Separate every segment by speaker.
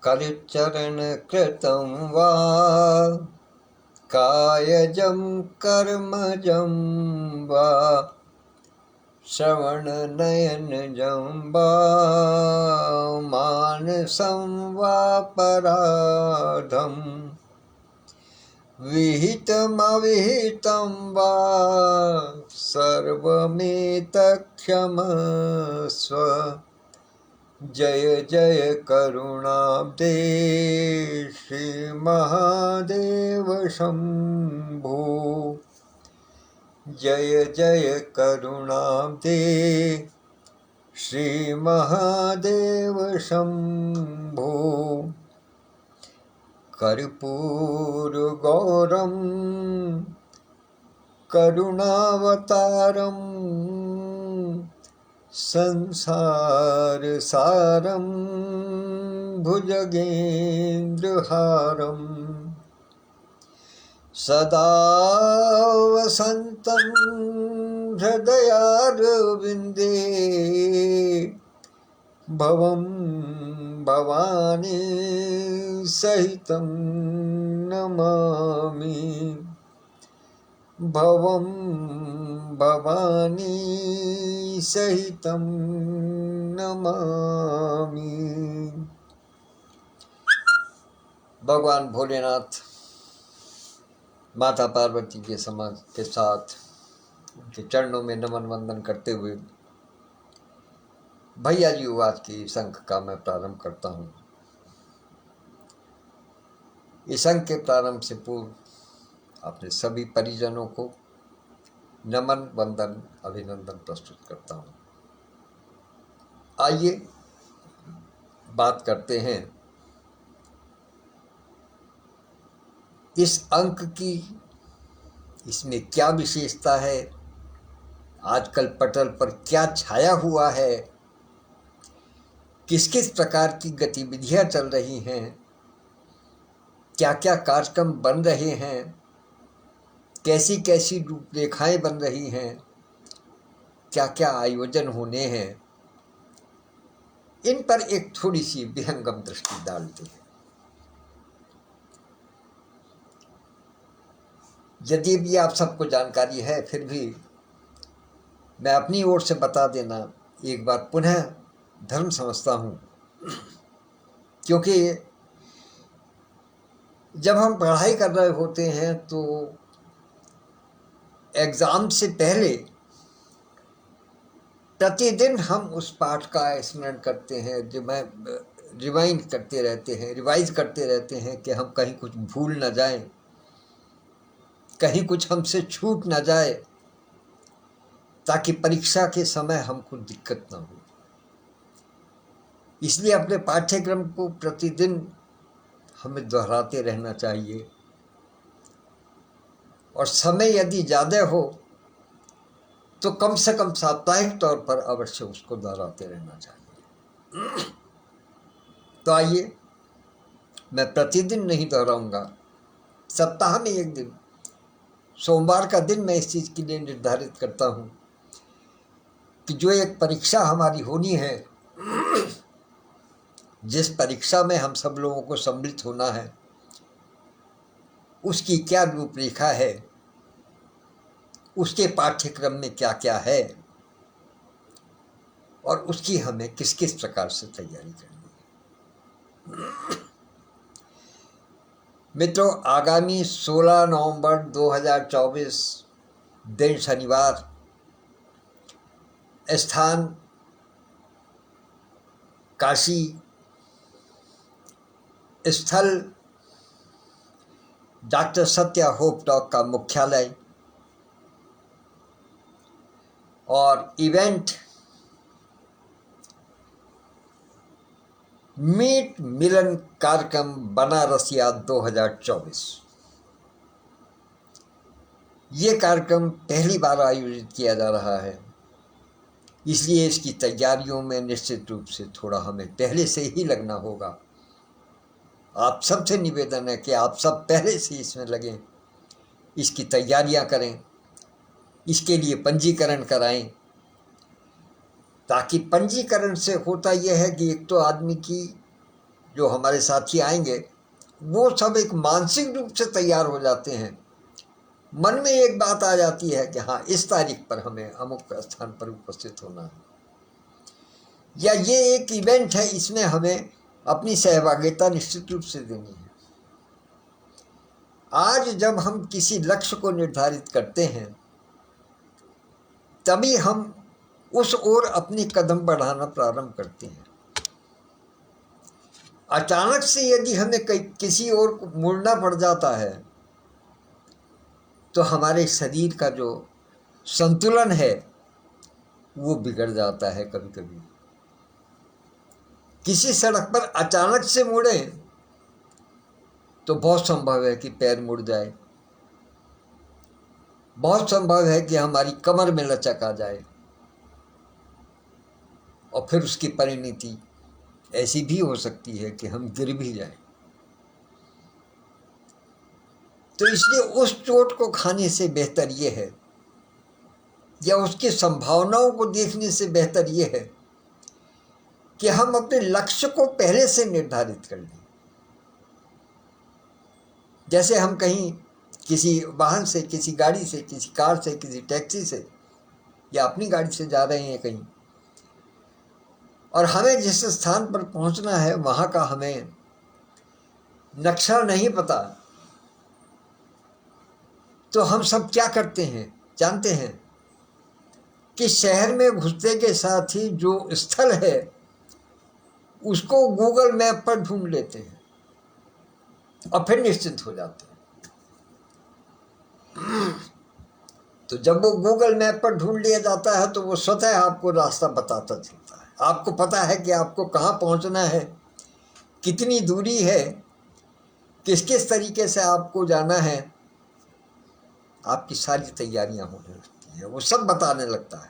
Speaker 1: करचरण कृतं वा कायजं कर्मजं वा श्रवणनयनजं वा मानसं वा पराधं विहितमविहितं वा सर्वमेतत्क्षमस्व। जय जय करुणाब्धे श्री महादेव शंभो। जय जय करुणाब्धे श्री महादेव शंभो। कर्पूरगौरं करुणावतारं संसारसारं भुजगेन्द्रहारं सदा वसन्तं हृदयारविन्दे भवं भवानी सहितं नमामि। भवं भवानी सहितं नमामि। भगवान भोलेनाथ माता पार्वती के साथ उनके चरणों में नमन वंदन करते हुए भैया जी आज की शंख का मैं प्रारंभ करता हूँ। इस शंख के प्रारंभ से पूर्व अपने सभी परिजनों को नमन वंदन अभिनंदन प्रस्तुत करता हूँ। आइए बात करते हैं इस अंक की। इसमें क्या विशेषता है, आजकल पटल पर क्या छाया हुआ है, किस किस प्रकार की गतिविधियां चल रही हैं, क्या क्या कार्यक्रम बन रहे हैं, कैसी कैसी रूपरेखाएं बन रही हैं, क्या क्या आयोजन होने हैं, इन पर एक थोड़ी सी विहंगम दृष्टि डालते हैं। यदि भी आप सबको जानकारी है, फिर भी मैं अपनी ओर से बता देना एक बार पुनः धर्म समझता हूँ, क्योंकि जब हम पढ़ाई कर रहे होते हैं तो एग्जाम से पहले प्रतिदिन हम उस पाठ का स्मरण करते हैं, रिवाइंड करते रहते हैं, रिवाइज करते रहते हैं कि हम कहीं कुछ भूल न जाएं, कहीं कुछ हमसे छूट न जाए, ताकि परीक्षा के समय हमको दिक्कत न हो। इसलिए अपने पाठ्यक्रम को प्रतिदिन हमें दोहराते रहना चाहिए, और समय यदि ज़्यादा हो तो कम से कम साप्ताहिक तौर पर अवश्य उसको दोहराते रहना चाहिए। तो आइए, मैं प्रतिदिन नहीं दोहराऊंगा, सप्ताह में एक दिन, सोमवार का दिन मैं इस चीज़ के लिए निर्धारित करता हूँ कि जो एक परीक्षा हमारी होनी है, जिस परीक्षा में हम सब लोगों को सम्मिलित होना है, उसकी क्या रूपरेखा है, उसके पाठ्यक्रम में क्या क्या है, और उसकी हमें किस किस प्रकार से तैयारी करनी है। मित्रों, आगामी 16 नवंबर 2024 दिन शनिवार, स्थान काशी, स्थल डॉक्टर सत्या होप टॉक का मुख्यालय, और इवेंट मीट मिलन कार्यक्रम बनारसिया 2024। ये कार्यक्रम पहली बार आयोजित किया जा रहा है, इसलिए इसकी तैयारियों में निश्चित रूप से थोड़ा हमें पहले से ही लगना होगा। आप सबसे निवेदन है कि आप सब पहले से इसमें लगें, इसकी तैयारियां करें, इसके लिए पंजीकरण कराएं, ताकि पंजीकरण से होता यह है कि एक तो आदमी की जो हमारे साथी आएंगे वो सब एक मानसिक रूप से तैयार हो जाते हैं। मन में एक बात आ जाती है कि हाँ, इस तारीख पर हमें अमुक स्थान पर उपस्थित होना है, या ये एक इवेंट है, इसमें हमें अपनी सहभागिता निश्चित रूप से देनी है। आज जब हम किसी लक्ष्य को निर्धारित करते हैं तभी हम उस ओर अपनी कदम बढ़ाना प्रारंभ करते हैं। अचानक से यदि हमें किसी ओर मुड़ना पड़ जाता है तो हमारे शरीर का जो संतुलन है वो बिगड़ जाता है। कभी कभी किसी सड़क पर अचानक से मुड़े तो बहुत संभव है कि पैर मुड़ जाए, बहुत संभव है कि हमारी कमर में लचक आ जाए, और फिर उसकी परिणति ऐसी भी हो सकती है कि हम गिर भी जाएं। तो इसलिए उस चोट को खाने से बेहतर ये है, या उसकी संभावनाओं को देखने से बेहतर ये है कि हम अपने लक्ष्य को पहले से निर्धारित कर लें। जैसे हम कहीं किसी वाहन से, किसी गाड़ी से, किसी कार से, किसी टैक्सी से या अपनी गाड़ी से जा रहे हैं कहीं, और हमें जिस स्थान पर पहुंचना है वहां का हमें नक्शा नहीं पता, तो हम सब क्या करते हैं जानते हैं कि शहर में घुसते के साथ ही जो स्थल है उसको गूगल मैप पर ढूंढ लेते हैं और फिर निश्चिंत हो जाते हैं। तो जब वो गूगल मैप पर ढूंढ लिया जाता है तो वो स्वतः आपको रास्ता बताता चलता है। आपको पता है कि आपको कहाँ पहुंचना है, कितनी दूरी है, किस किस तरीके से आपको जाना है। आपकी सारी तैयारियां होने लगती हैं, वो सब बताने लगता है।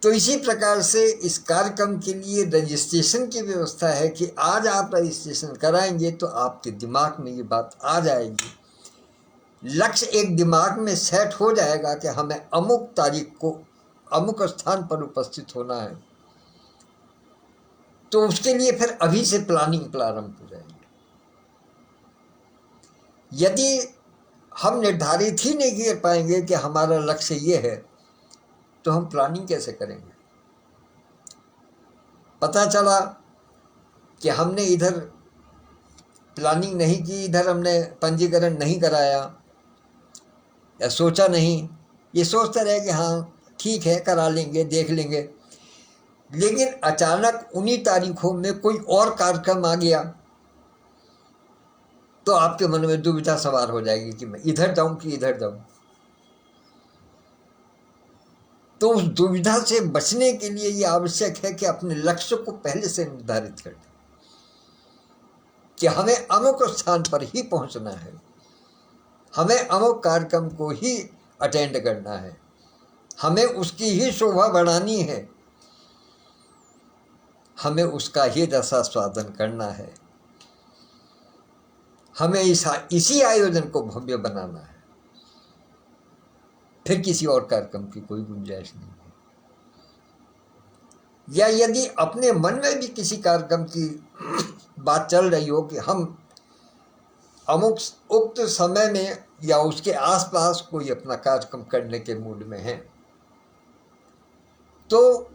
Speaker 1: तो इसी प्रकार से इस कार्यक्रम के लिए रजिस्ट्रेशन की व्यवस्था है कि आज आप रजिस्ट्रेशन कराएंगे तो आपके दिमाग में ये बात आ जाएगी, लक्ष्य एक दिमाग में सेट हो जाएगा कि हमें अमुक तारीख को अमुक स्थान पर उपस्थित होना है। तो उसके लिए फिर अभी से प्लानिंग प्रारंभ हो जाएगी। यदि हम निर्धारित ही नहीं कर पाएंगे कि हमारा लक्ष्य ये है तो हम प्लानिंग कैसे करेंगे। पता चला कि हमने इधर प्लानिंग नहीं की, इधर हमने पंजीकरण नहीं कराया या सोचा नहीं, ये सोचते रहे कि हाँ ठीक है करा लेंगे, देख लेंगे, लेकिन अचानक उन्हीं तारीखों में कोई और कार्यक्रम आ गया तो आपके मन में दुविधा सवार हो जाएगी कि मैं इधर जाऊं कि इधर जाऊं। तो उस दुविधा से बचने के लिए ये आवश्यक है कि अपने लक्ष्य को पहले से निर्धारित कर दें कि हमें अमुक स्थान पर ही पहुंचना है, हमें अमुक कार्यक्रम को ही अटेंड करना है, हमें उसकी ही शोभा बढ़ानी है, हमें उसका ही रसास्वादन करना है, हमें इसी आयोजन को भव्य बनाना है। फिर किसी और कार्यक्रम की कोई गुंजाइश नहीं है। या यदि अपने मन में भी किसी कार्यक्रम की बात चल रही हो कि हम अमुक उक्त समय में या उसके आसपास कोई अपना कार्यक्रम करने के मूड में हैं, तो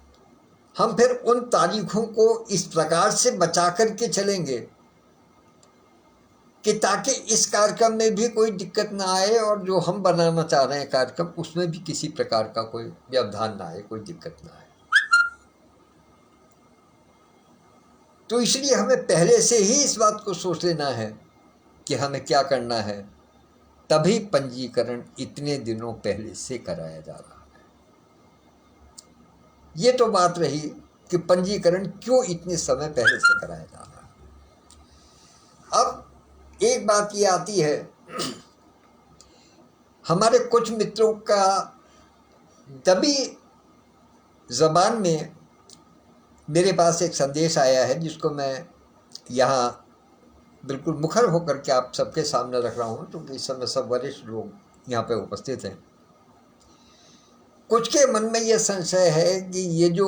Speaker 1: हम फिर उन तारीखों को इस प्रकार से बचा करके चलेंगे कि ताकि इस कार्यक्रम में भी कोई दिक्कत ना आए और जो हम बनाना चाह रहे हैं कार्यक्रम उसमें भी किसी प्रकार का कोई व्यवधान ना आए, कोई दिक्कत ना आए। तो इसलिए हमें पहले से ही इस बात को सोच लेना है कि हमें क्या करना है, तभी पंजीकरण इतने दिनों पहले से कराया जा रहा है। ये तो बात रही कि पंजीकरण क्यों इतने समय पहले से कराया जा रहा है। अब एक बात ये आती है, हमारे कुछ मित्रों का दबी जबान में मेरे पास एक संदेश आया है जिसको मैं यहाँ बिल्कुल मुखर होकर के आप सबके सामने रख रहा हूँ, क्योंकि इस समय सब वरिष्ठ लोग यहाँ पे उपस्थित हैं। कुछ के मन में ये संशय है कि ये जो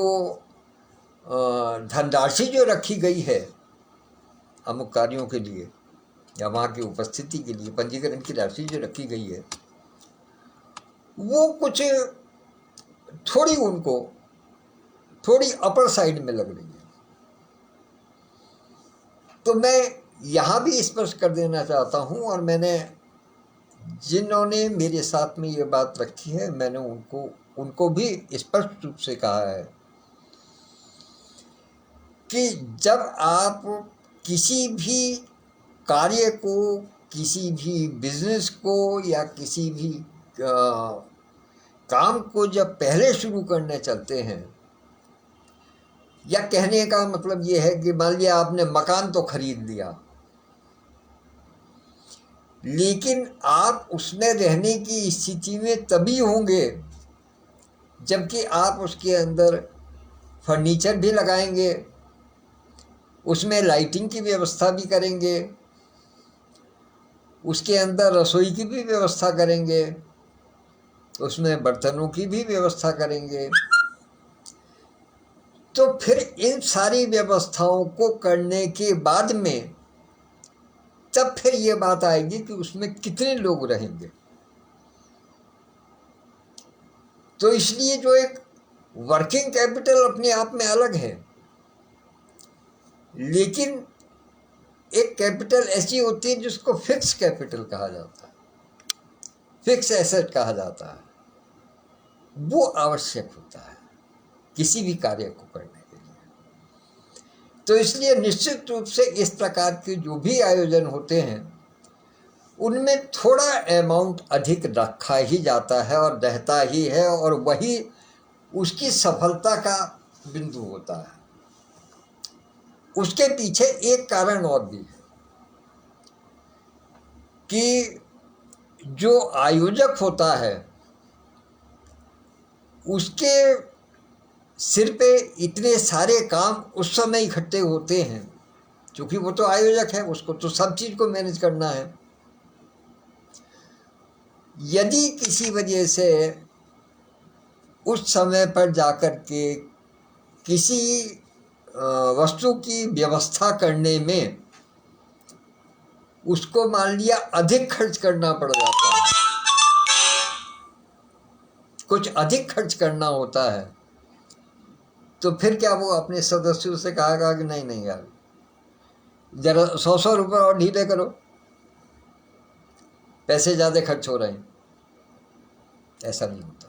Speaker 1: धनराशि जो रखी गई है अमुक कार्यों के लिए या वहाँ की उपस्थिति के लिए, पंजीकरण की राशि जो रखी गई है, वो कुछ थोड़ी उनको थोड़ी अपर साइड में लग रही है। तो मैं यहाँ भी स्पष्ट कर देना चाहता हूँ, और मैंने जिन्होंने मेरे साथ में ये बात रखी है, मैंने उनको भी स्पष्ट रूप से कहा है कि जब आप किसी भी कार्य को, किसी भी बिजनेस को या किसी भी काम को जब पहले शुरू करने चलते हैं, या कहने का मतलब ये है कि मान लिया आपने मकान तो खरीद लिया, लेकिन आप उसमें रहने की स्थिति में तभी होंगे जबकि आप उसके अंदर फर्नीचर भी लगाएंगे, उसमें लाइटिंग की व्यवस्था भी करेंगे, उसके अंदर रसोई की भी व्यवस्था करेंगे, उसमें बर्तनों की भी व्यवस्था करेंगे। तो फिर इन सारी व्यवस्थाओं को करने के बाद में तब फिर ये बात आएगी कि उसमें कितने लोग रहेंगे। तो इसलिए जो एक वर्किंग कैपिटल अपने आप में अलग है, लेकिन एक कैपिटल ऐसी होती है जिसको फिक्स कैपिटल कहा जाता है, फिक्स एसेट कहा जाता है। वो आवश्यक होता है किसी भी कार्य को करने के लिए। तो इसलिए निश्चित रूप से इस प्रकार के जो भी आयोजन होते हैं उनमें थोड़ा अमाउंट अधिक रखा ही जाता है और रहता ही है, और वही उसकी सफलता का बिंदु होता है। उसके पीछे एक कारण और भी है कि जो आयोजक होता है उसके सिर पे इतने सारे काम उस समय इकट्ठे होते हैं, क्योंकि वो तो आयोजक है, उसको तो सब चीज़ को मैनेज करना है। यदि किसी वजह से उस समय पर जाकर के किसी वस्तु की व्यवस्था करने में उसको मान लिया अधिक खर्च करना पड़ जाता है, कुछ अधिक खर्च करना होता है, तो फिर क्या वो अपने सदस्यों से कहा कि नहीं नहीं यार, जरा 100 रुपये और ढीले करो, पैसे ज़्यादा खर्च हो रहे हैं। ऐसा नहीं होता।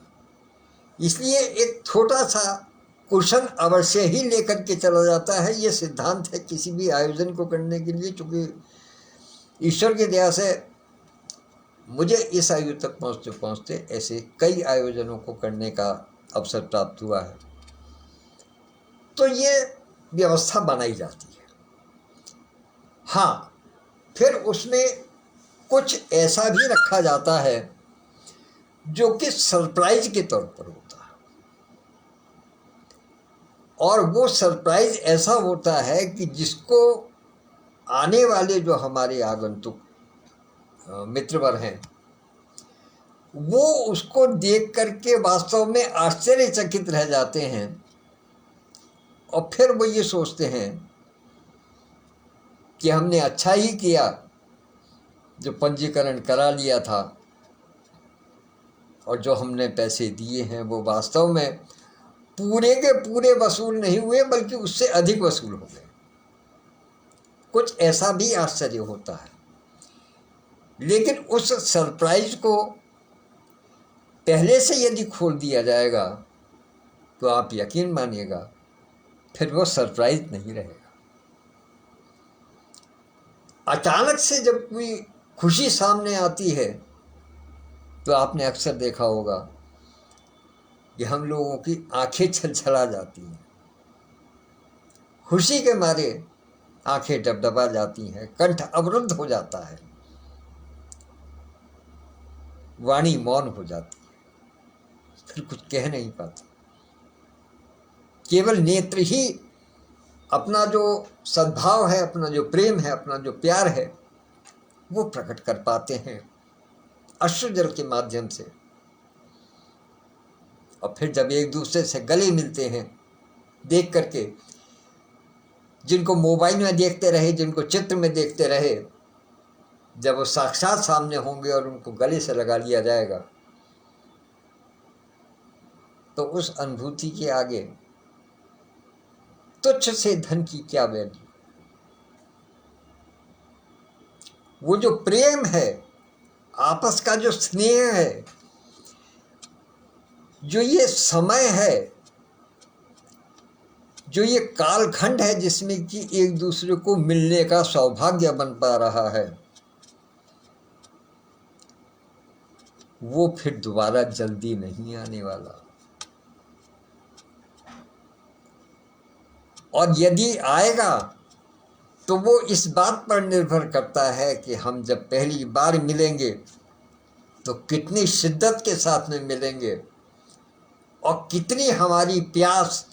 Speaker 1: इसलिए एक छोटा सा कुशन अवश्य ही लेकर के चला जाता है। ये सिद्धांत है किसी भी आयोजन को करने के लिए। चूँकि ईश्वर की दया से मुझे इस आयु तक पहुँचते पहुँचते ऐसे कई आयोजनों को करने का अवसर प्राप्त हुआ है, तो ये व्यवस्था बनाई जाती है। हाँ, फिर उसमें कुछ ऐसा भी रखा जाता है जो कि सरप्राइज के तौर पर होता है, और वो सरप्राइज ऐसा होता है कि जिसको आने वाले जो हमारे आगंतुक मित्रवर हैं वो उसको देख करके वास्तव में आश्चर्यचकित रह जाते हैं, और फिर वो ये सोचते हैं कि हमने अच्छा ही किया जो पंजीकरण करा लिया था, और जो हमने पैसे दिए हैं वो वास्तव में पूरे के पूरे वसूल नहीं हुए बल्कि उससे अधिक वसूल हो गए। कुछ ऐसा भी आश्चर्य होता है। लेकिन उस सरप्राइज को पहले से यदि खोल दिया जाएगा तो आप यकीन मानिएगा फिर वो सरप्राइज नहीं रहेगा। अचानक से जब कोई खुशी सामने आती है तो आपने अक्सर देखा होगा कि हम लोगों की आंखें छलछला जाती हैं, खुशी के मारे आंखें डबडबा जाती हैं, कंठ अवरुद्ध हो जाता है, वाणी मौन हो जाती है, फिर कुछ कह नहीं पाते। केवल नेत्र ही अपना जो सद्भाव है, अपना जो प्रेम है, अपना जो प्यार है वो प्रकट कर पाते हैं अश्रु जल के माध्यम से। और फिर जब एक दूसरे से गले मिलते हैं देख करके जिनको मोबाइल में देखते रहे, जिनको चित्र में देखते रहे, जब वो साक्षात सामने होंगे और उनको गले से लगा लिया जाएगा, तो उस अनुभूति के आगे तुच्छ से धन की क्या वैल्यू। वो जो प्रेम है, आपस का जो स्नेह है, जो ये समय है, जो ये कालखंड है जिसमें कि एक दूसरे को मिलने का सौभाग्य बन पा रहा है, वो फिर दोबारा जल्दी नहीं आने वाला। और यदि आएगा तो वो इस बात पर निर्भर करता है कि हम जब पहली बार मिलेंगे तो कितनी शिद्दत के साथ में मिलेंगे और कितनी हमारी प्यास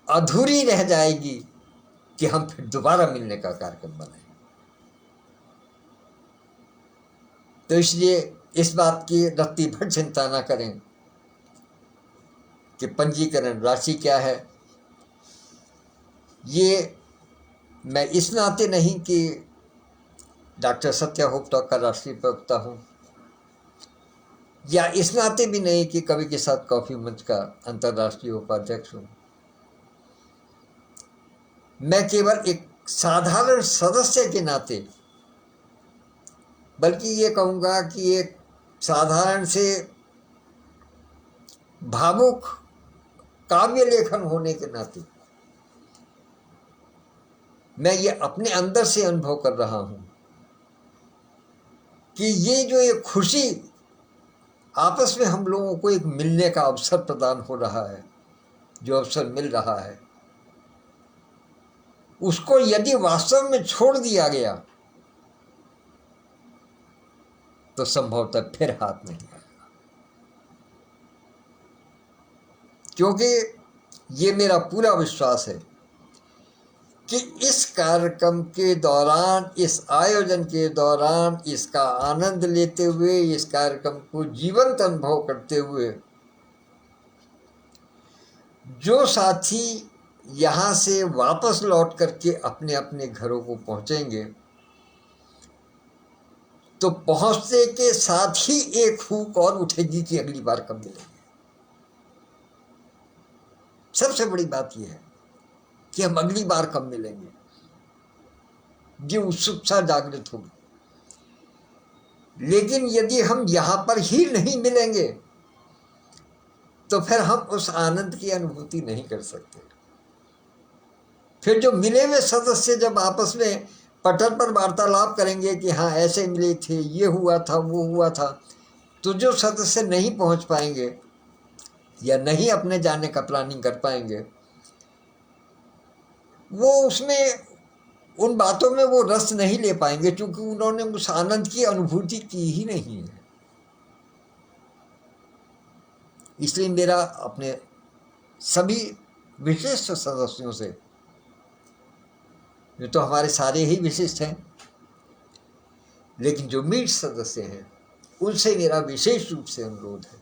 Speaker 1: अधूरी रह जाएगी कि हम फिर दोबारा मिलने का कार्यक्रम बनाएं। तो इसलिए इस बात की रत्ती भर चिंता ना करें कि पंजीकरण राशि क्या है। ये मैं इस नाते नहीं कि डॉक्टर सत्या होप्ता का राष्ट्रीय प्रवक्ता हूँ, या इस नाते भी नहीं कि कवि के साथ कॉफी मंच का अंतर्राष्ट्रीय उपाध्यक्ष हूँ। मैं केवल एक साधारण सदस्य के नाते, बल्कि ये कहूँगा कि एक साधारण से भावुक काव्य लेखन होने के नाते मैं ये अपने अंदर से अनुभव कर रहा हूँ कि ये जो एक खुशी आपस में हम लोगों को एक मिलने का अवसर प्रदान हो रहा है, जो अवसर मिल रहा है, उसको यदि वास्तव में छोड़ दिया गया तो संभवतः फिर हाथ नहीं आएगा। क्योंकि ये मेरा पूरा विश्वास है कि इस कार्यक्रम के दौरान, इस आयोजन के दौरान, इसका आनंद लेते हुए, इस कार्यक्रम को जीवंत अनुभव करते हुए जो साथी यहाँ से वापस लौट करके अपने अपने घरों को पहुँचेंगे, तो पहुँचने के साथ ही एक फूंक और उठेगी कि अगली बार कब मिलेंगे। सबसे बड़ी बात यह है कि हम अगली बार कब मिलेंगे, ये उत्सुकता जागृत होगी। लेकिन यदि हम यहाँ पर ही नहीं मिलेंगे तो फिर हम उस आनंद की अनुभूति नहीं कर सकते। फिर जो मिले हुए सदस्य जब आपस में पटल पर वार्तालाप करेंगे कि हाँ ऐसे मिले थे, ये हुआ था, वो हुआ था, तो जो सदस्य नहीं पहुँच पाएंगे या नहीं अपने जाने का प्लानिंग कर पाएंगे, वो उसमें उन बातों में वो रस नहीं ले पाएंगे, क्योंकि उन्होंने उस आनंद की अनुभूति की ही नहीं है। इसलिए मेरा अपने सभी विशिष्ट सदस्यों से, ये तो हमारे सारे ही विशिष्ट हैं, लेकिन जो मीठ सदस्य हैं उनसे मेरा विशेष रूप से अनुरोध है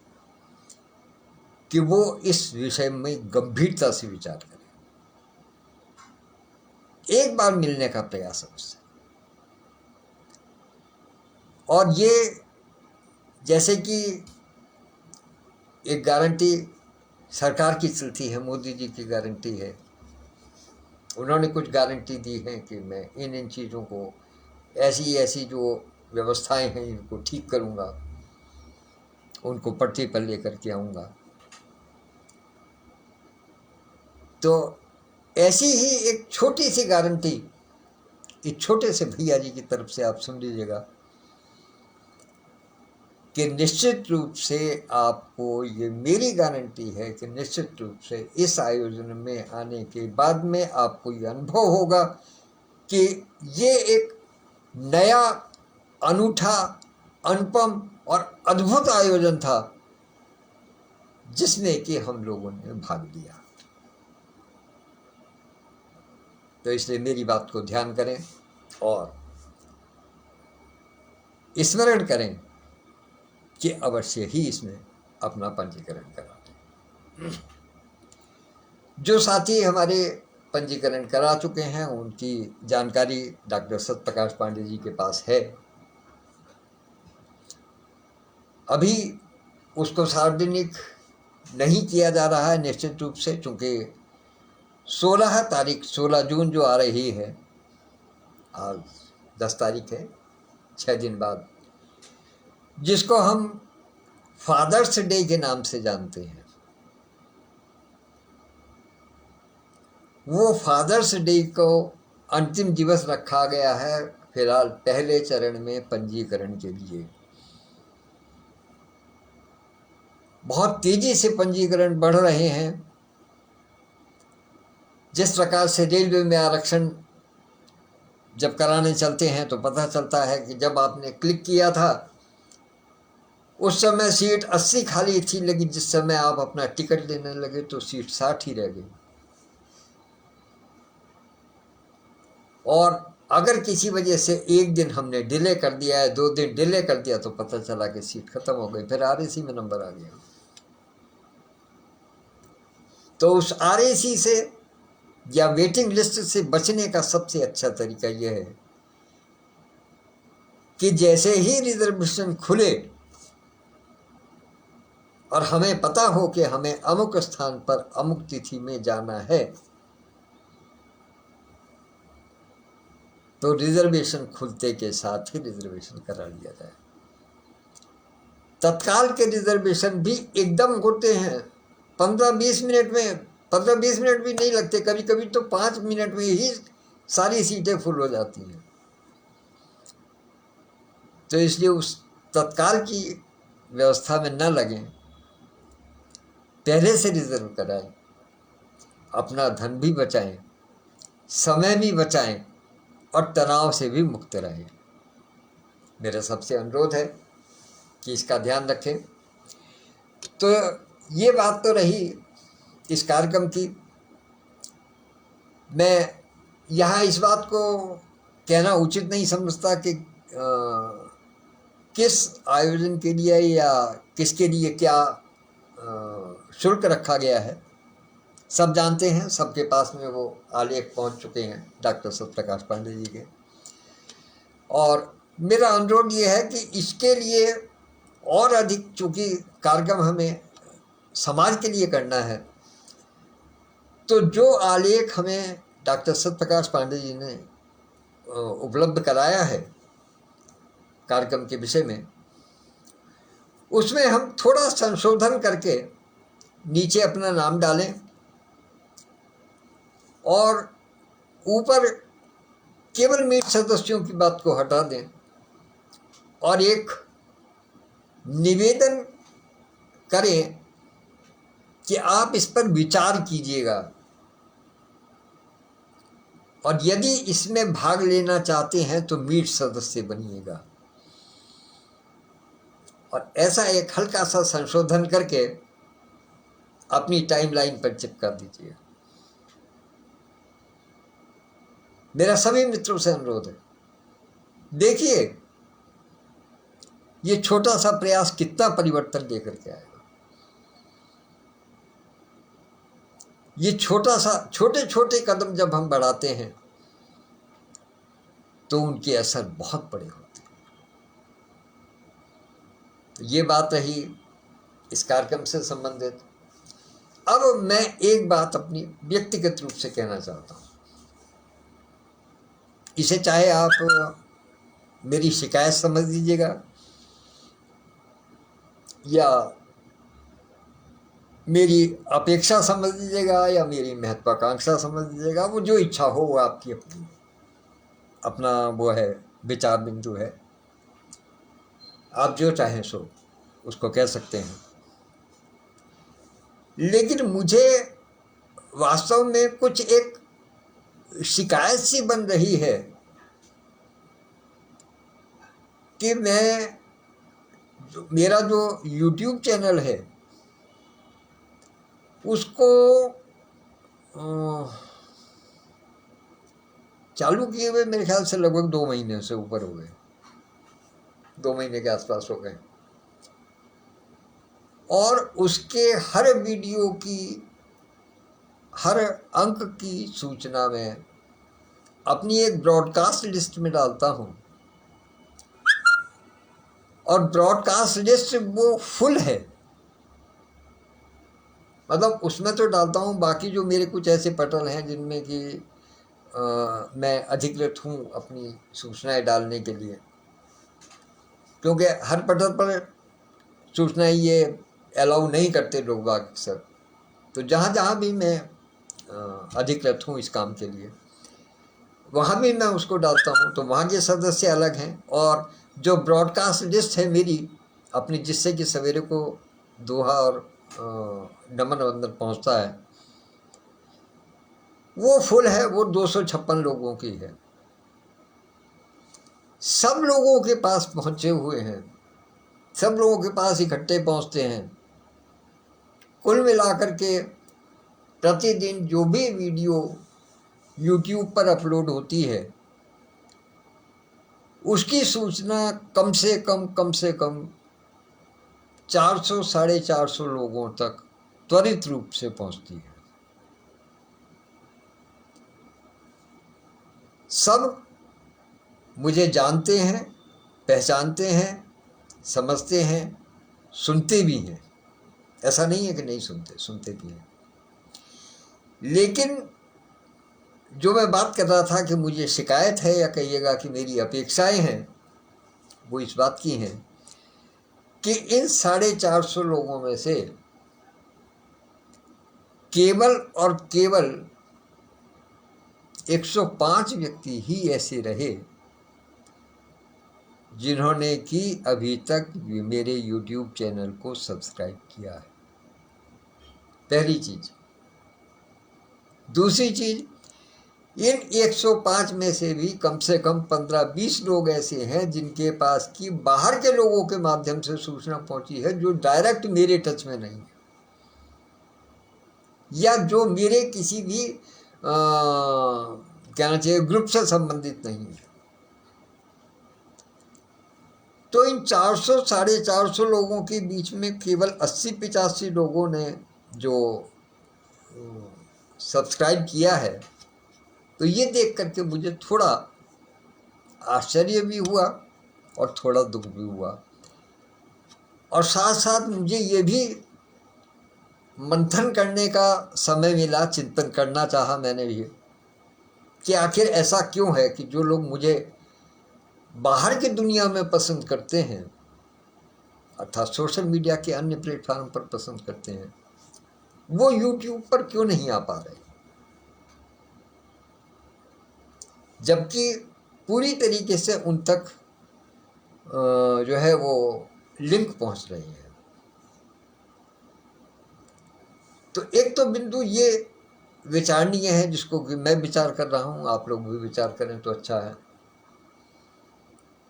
Speaker 1: कि वो इस विषय में गंभीरता से विचार करें, एक बार मिलने का प्रयास अवश्य। और ये जैसे कि एक गारंटी सरकार की चलती है, मोदी जी की गारंटी है, उन्होंने कुछ गारंटी दी है कि मैं इन चीज़ों को, ऐसी ऐसी जो व्यवस्थाएं हैं इनको ठीक करूँगा, उनको पटरी पर लेकर के आऊँगा। तो ऐसी ही एक छोटी सी गारंटी एक छोटे से भैया जी की तरफ से आप सुन लीजिएगा कि निश्चित रूप से आपको, ये मेरी गारंटी है कि निश्चित रूप से इस आयोजन में आने के बाद में आपको ये अनुभव होगा कि ये एक नया, अनूठा, अनुपम और अद्भुत आयोजन था जिसमें कि हम लोगों ने भाग लिया। तो इसलिए मेरी बात को ध्यान करें और स्मरण करें कि अवश्य ही इसमें अपना पंजीकरण करा दें। जो साथी हमारे पंजीकरण करा चुके हैं, उनकी जानकारी डॉक्टर सत्यप्रकाश पांडे जी के पास है। अभी उसको सार्वजनिक नहीं किया जा रहा है निश्चित रूप से, चूँकि 16 जून जो आ रही है, आज 10 तारीख है, 6 दिन बाद, जिसको हम फादर्स डे के नाम से जानते हैं, वो फादर्स डे को अंतिम दिवस रखा गया है फिलहाल पहले चरण में पंजीकरण के लिए। बहुत तेजी से पंजीकरण बढ़ रहे हैं। जिस प्रकार से रेलवे में आरक्षण जब कराने चलते हैं तो पता चलता है कि जब आपने क्लिक किया था उस समय सीट 80 खाली थी, लेकिन जिस समय आप अपना टिकट लेने लगे तो सीट 60 ही रह गई। और अगर किसी वजह से एक दिन हमने डिले कर दिया है, 2 दिन डिले कर दिया, तो पता चला कि सीट खत्म हो गई, फिर आरएसी में नंबर आ गया। तो उस आरएसी से या वेटिंग लिस्ट से बचने का सबसे अच्छा तरीका यह है कि जैसे ही रिजर्वेशन खुले और हमें पता हो कि हमें अमुक स्थान पर अमुक तिथि में जाना है, तो रिजर्वेशन खुलते के साथ ही रिजर्वेशन करा लिया जाए। तत्काल के रिजर्वेशन भी एकदम होते हैं 15-20 मिनट में, 15-20 मिनट भी नहीं लगते, कभी कभी तो 5 मिनट में ही सारी सीटें फुल हो जाती हैं। तो इसलिए उस तत्काल की व्यवस्था में न लगें, पहले से रिजर्व कराएं, अपना धन भी बचाएं, समय भी बचाएं और तनाव से भी मुक्त रहें। मेरा सबसे अनुरोध है कि इसका ध्यान रखें। तो ये बात तो रही इस कार्यक्रम की। मैं यहाँ इस बात को कहना उचित नहीं समझता कि किस आयोजन के लिए या किसके लिए क्या शुल्क रखा गया है। सब जानते हैं, सबके पास में वो आलेख पहुंच चुके हैं डॉक्टर सत्यप्रकाश पांडे जी के। और मेरा अनुरोध ये है कि इसके लिए और अधिक, चूँकि कार्यक्रम हमें समाज के लिए करना है, तो जो आलेख हमें डॉक्टर सत्यप्रकाश पांडे जी ने उपलब्ध कराया है कार्यक्रम के विषय में, उसमें हम थोड़ा संशोधन करके नीचे अपना नाम डालें और ऊपर केवल मीट सदस्यों की बात को हटा दें और एक निवेदन करें कि आप इस पर विचार कीजिएगा और यदि इसमें भाग लेना चाहते हैं तो मीट सदस्य बनिएगा। और ऐसा एक हल्का सा संशोधन करके अपनी टाइमलाइन पर चिपका दीजिए। मेरा सभी मित्रों से अनुरोध है, देखिए ये छोटा सा प्रयास कितना परिवर्तन लेकर के आएगा। ये छोटे छोटे कदम जब हम बढ़ाते हैं तो उनके असर बहुत बड़े होते हैं। तो ये बात रही इस कार्यक्रम से संबंधित। अब मैं एक बात अपनी व्यक्तिगत रूप से कहना चाहता हूँ। इसे चाहे आप मेरी शिकायत समझ लीजिएगा या मेरी अपेक्षा समझ लीजिएगा या मेरी महत्वाकांक्षा समझ लीजिएगा, वो जो इच्छा हो वो आपकी अपना वो है, विचार बिंदु है। आप जो चाहें सो उसको कह सकते हैं। लेकिन मुझे वास्तव में कुछ एक शिकायत सी बन रही है कि मेरा जो YouTube चैनल है उसको चालू किए हुए मेरे ख्याल से लगभग 2 महीने से ऊपर हो गए, 2 महीने के आसपास हो गए। और उसके हर वीडियो की हर अंक की सूचना मैं अपनी एक ब्रॉडकास्ट लिस्ट में डालता हूँ, और ब्रॉडकास्ट लिस्ट वो फुल है, मतलब उसमें तो डालता हूँ। बाकी जो मेरे कुछ ऐसे पटल हैं जिनमें कि मैं अधिकृत हूँ अपनी सूचनाएं डालने के लिए, क्योंकि हर पटल पर सूचनाएं ये अलाउ नहीं करते लोग अक्सर। तो जहाँ जहाँ भी मैं अधिकृत हूँ इस काम के लिए, वहाँ भी मैं उसको डालता हूँ। तो वहाँ के सदस्य अलग हैं, और जो ब्रॉडकास्ट लिस्ट है मेरी अपनी, जिससे कि सवेरे को दोहा और नमन वंदन पहुँचता है, वो फुल है। वो 256 लोगों की है, सब लोगों के पास पहुँचे हुए हैं, सब लोगों के पास इकट्ठे पहुँचते हैं। कुल मिलाकर के प्रतिदिन जो भी वीडियो YouTube पर अपलोड होती है, उसकी सूचना कम से कम 400 साढ़े 400 लोगों तक त्वरित रूप से पहुंचती है। सब मुझे जानते हैं, पहचानते हैं, समझते हैं, सुनते भी हैं। ऐसा नहीं है कि नहीं सुनते, सुनते भी हैं। लेकिन जो मैं बात कर रहा था कि मुझे शिकायत है, या कहिएगा कि मेरी अपेक्षाएं हैं, वो इस बात की हैं कि इन 450 लोगों में से केवल और केवल 105 व्यक्ति ही ऐसे रहे जिन्होंने कि अभी तक मेरे YouTube चैनल को सब्सक्राइब किया है। पहली चीज। दूसरी चीज, इन 105 में से भी कम से कम 15-20 लोग ऐसे हैं जिनके पास की बाहर के लोगों के माध्यम से सूचना पहुंची है, जो डायरेक्ट मेरे टच में नहीं है, या जो मेरे किसी भी कहना चाहिए ग्रुप से संबंधित नहीं है। तो इन 400 साढ़े 400 लोगों के बीच में केवल 80-85 लोगों ने जो सब्सक्राइब किया है, तो ये देख करके मुझे थोड़ा आश्चर्य भी हुआ और थोड़ा दुख भी हुआ। और साथ साथ मुझे ये भी मंथन करने का समय मिला, चिंतन करना चाहा मैंने भी कि आखिर ऐसा क्यों है कि जो लोग मुझे बाहर की दुनिया में पसंद करते हैं, अर्थात सोशल मीडिया के अन्य प्लेटफॉर्म पर पसंद करते हैं, वो YouTube पर क्यों नहीं आ पा रहे, जबकि पूरी तरीके से उन तक जो है वो लिंक पहुंच रही है। तो एक तो बिंदु ये विचारणीय है, जिसको कि मैं विचार कर रहा हूं, आप लोग भी विचार करें तो अच्छा है।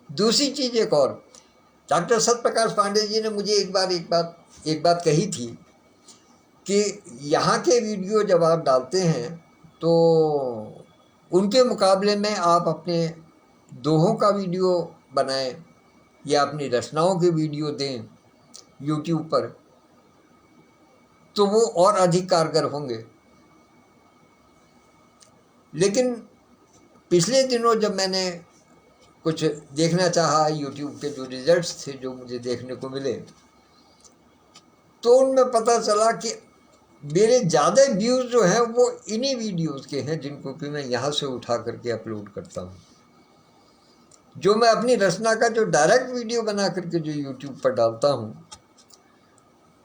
Speaker 1: दूसरी चीज एक और, डॉक्टर सत्यप्रकाश पांडे जी ने मुझे एक बात कही थी कि यहाँ के वीडियो जब आप डालते हैं तो उनके मुकाबले में आप अपने दोहों का वीडियो बनाएं या अपनी रचनाओं के वीडियो दें YouTube पर, तो वो और अधिक कारगर होंगे। लेकिन पिछले दिनों जब मैंने कुछ देखना चाहा, YouTube के जो रिजल्ट्स थे जो मुझे देखने को मिले, तो उनमें पता चला कि मेरे ज़्यादा व्यूज़ जो हैं वो इन्हीं वीडियोज़ के हैं जिनको कि मैं यहाँ से उठा करके अपलोड करता हूँ। जो मैं अपनी रचना का जो डायरेक्ट वीडियो बना करके जो YouTube पर डालता हूँ,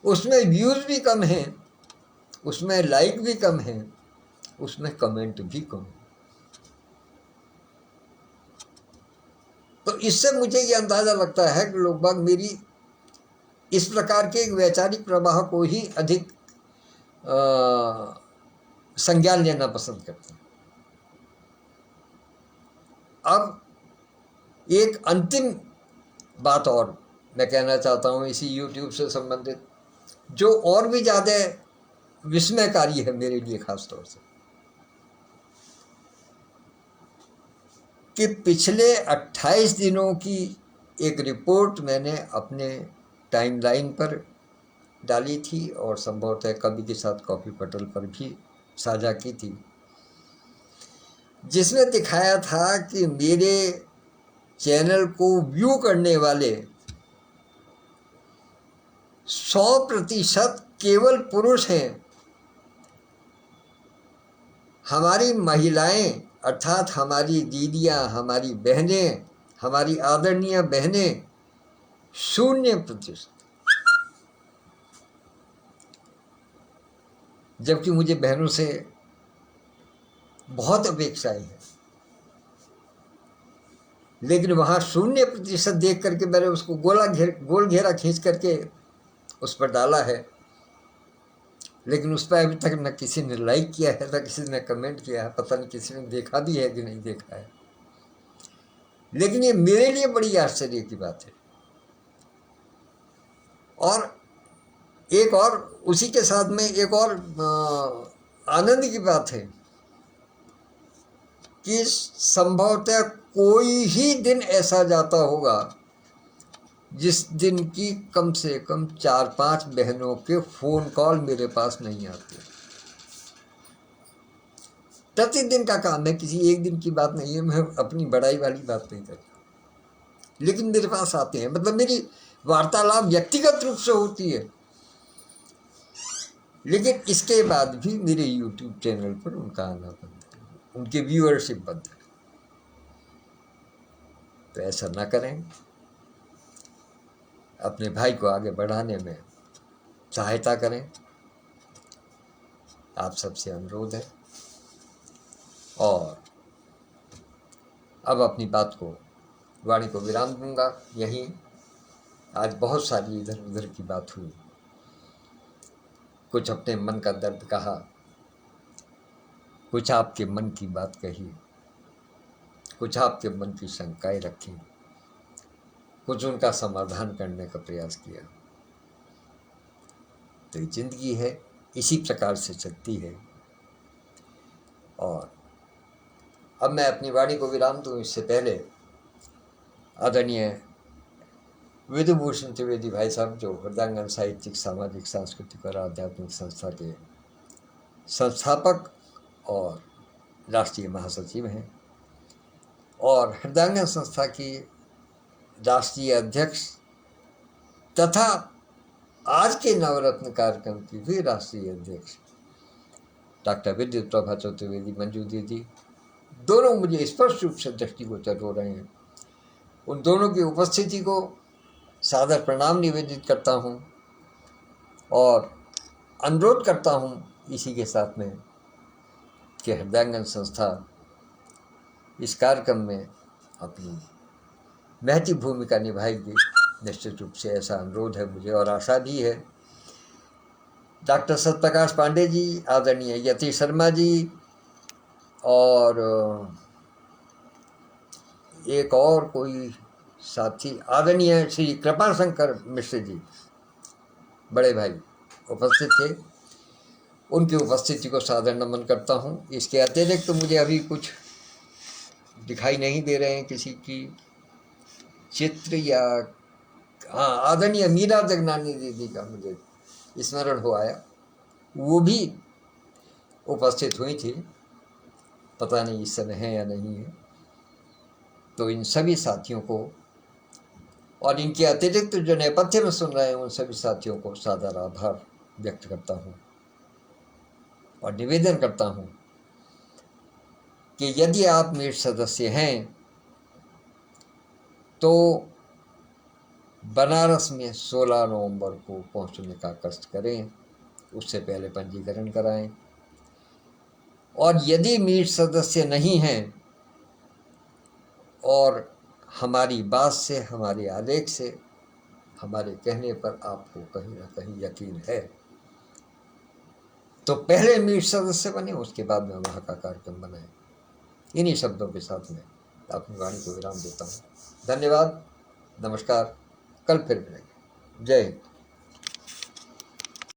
Speaker 1: उसमें व्यूज़ भी कम हैं, उसमें लाइक भी कम हैं, उसमें कमेंट भी कम है। तो इससे मुझे ये अंदाज़ा लगता है कि लोग बाग मेरी इस प्रकार के एक वैचारिक प्रवाह को ही अधिक संज्ञान लेना पसंद करते हैं। अब एक अंतिम बात और मैं कहना चाहता हूँ इसी YouTube से संबंधित, जो और भी ज़्यादा विस्मयकारी है मेरे लिए खास तौर से, कि पिछले 28 दिनों की एक रिपोर्ट मैंने अपने टाइमलाइन पर डाली थी, और संभवतः कवि के साथ कॉफी पटल पर भी साझा की थी, जिसमें दिखाया था कि मेरे चैनल को व्यू करने वाले 100% केवल पुरुष हैं। हमारी महिलाएं अर्थात हमारी दीदियां, हमारी बहनें, हमारी आदरणीय बहनें 0%। जबकि मुझे बहनों से बहुत अपेक्षाएं हैं, लेकिन वहाँ 0% देख करके मैंने उसको गोल घेरा खींच करके उस पर डाला है। लेकिन उस पर अभी तक न किसी ने लाइक किया है, न किसी ने कमेंट किया है, पता नहीं किसी ने देखा भी है कि नहीं देखा है। लेकिन ये मेरे लिए बड़ी आश्चर्य की बात है। और एक और उसी के साथ में एक और आनंद की बात है कि संभवतः कोई ही दिन ऐसा जाता होगा जिस दिन की कम से कम 4-5 बहनों के फोन कॉल मेरे पास नहीं आते। प्रतिदिन का काम है, किसी एक दिन की बात नहीं है, मैं अपनी बड़ाई वाली बात नहीं करता, लेकिन मेरे पास आते हैं। मतलब मेरी वार्तालाप व्यक्तिगत रूप से होती है, लेकिन इसके बाद भी मेरे YouTube चैनल पर उनका आना बंद है, उनकी व्यूअरशिप बंद है। तो ऐसा ना करें, अपने भाई को आगे बढ़ाने में सहायता करें, आप सबसे अनुरोध है। और अब अपनी बात को, वाणी को विराम दूंगा यहीं। आज बहुत सारी इधर उधर की बात हुई, कुछ अपने मन का दर्द कहा, कुछ आपके मन की बात कही, कुछ आपके मन की शंकाएं रखी, कुछ उनका समाधान करने का प्रयास किया। तो ये जिंदगी है, इसी प्रकार से चलती है। और अब मैं अपनी वाणी को विराम दूं, इससे पहले आदरणीय विधुभूषण त्रिवेदी भाई साहब, जो हृदयाङ्गन साहित्यिक, सामाजिक, सांस्कृतिक और आध्यात्मिक संस्था के संस्थापक और राष्ट्रीय महासचिव हैं, और हृदयाङ्गन संस्था की राष्ट्रीय अध्यक्ष तथा आज के नवरत्न कार्यक्रम की भी राष्ट्रीय अध्यक्ष डॉक्टर विद्युत प्रभा चतुर्वेदी मंजू दीदी, दोनों मुझे स्पष्ट रूप से दृष्टिगोचर हो रहे हैं। उन दोनों की उपस्थिति को सादर प्रणाम निवेदित करता हूं और अनुरोध करता हूं इसी के साथ में कि हृदयाङ्गन संस्था इस कार्यक्रम में अपनी महती भूमिका निभाएगी। निश्चित रूप से ऐसा अनुरोध है मुझे और आशा भी है। डॉक्टर सत्यप्रकाश पांडे जी, आदरणीय यति शर्मा जी, और एक और कोई साथी आदरणीय श्री कृपाशंकर मिश्र जी, बड़े भाई उपस्थित थे, उनकी उपस्थिति को सादर नमन करता हूं। इसके अतिरिक्त तो मुझे अभी कुछ दिखाई नहीं दे रहे हैं किसी की चित्र, या हाँ, आदरणीय मीरा जगनानी दीदी का मुझे स्मरण हो आया, वो भी उपस्थित हुई थी, पता नहीं इस समय है या नहीं है। तो इन सभी साथियों को और इनके अतिरिक्त जो नेपथ्य में सुन रहे हैं उन सभी साथियों को सादर आभार व्यक्त करता हूँ और निवेदन करता हूँ कि यदि आप मेरे सदस्य हैं तो बनारस में 16 नवंबर को पहुंचने का कष्ट करें, उससे पहले पंजीकरण कराएं। और यदि मीट सदस्य नहीं हैं और हमारी बात से, हमारे आलेख से, हमारे कहने पर आपको कहीं ना कहीं यकीन है, तो पहले मीट सदस्य बने, उसके बाद में वहाँ का कार्यक्रम बनाएं। इन्हीं शब्दों के साथ में अपनी वाणी को विराम देता हूँ। धन्यवाद, नमस्कार, कल फिर मिलेंगे। जय हिंद।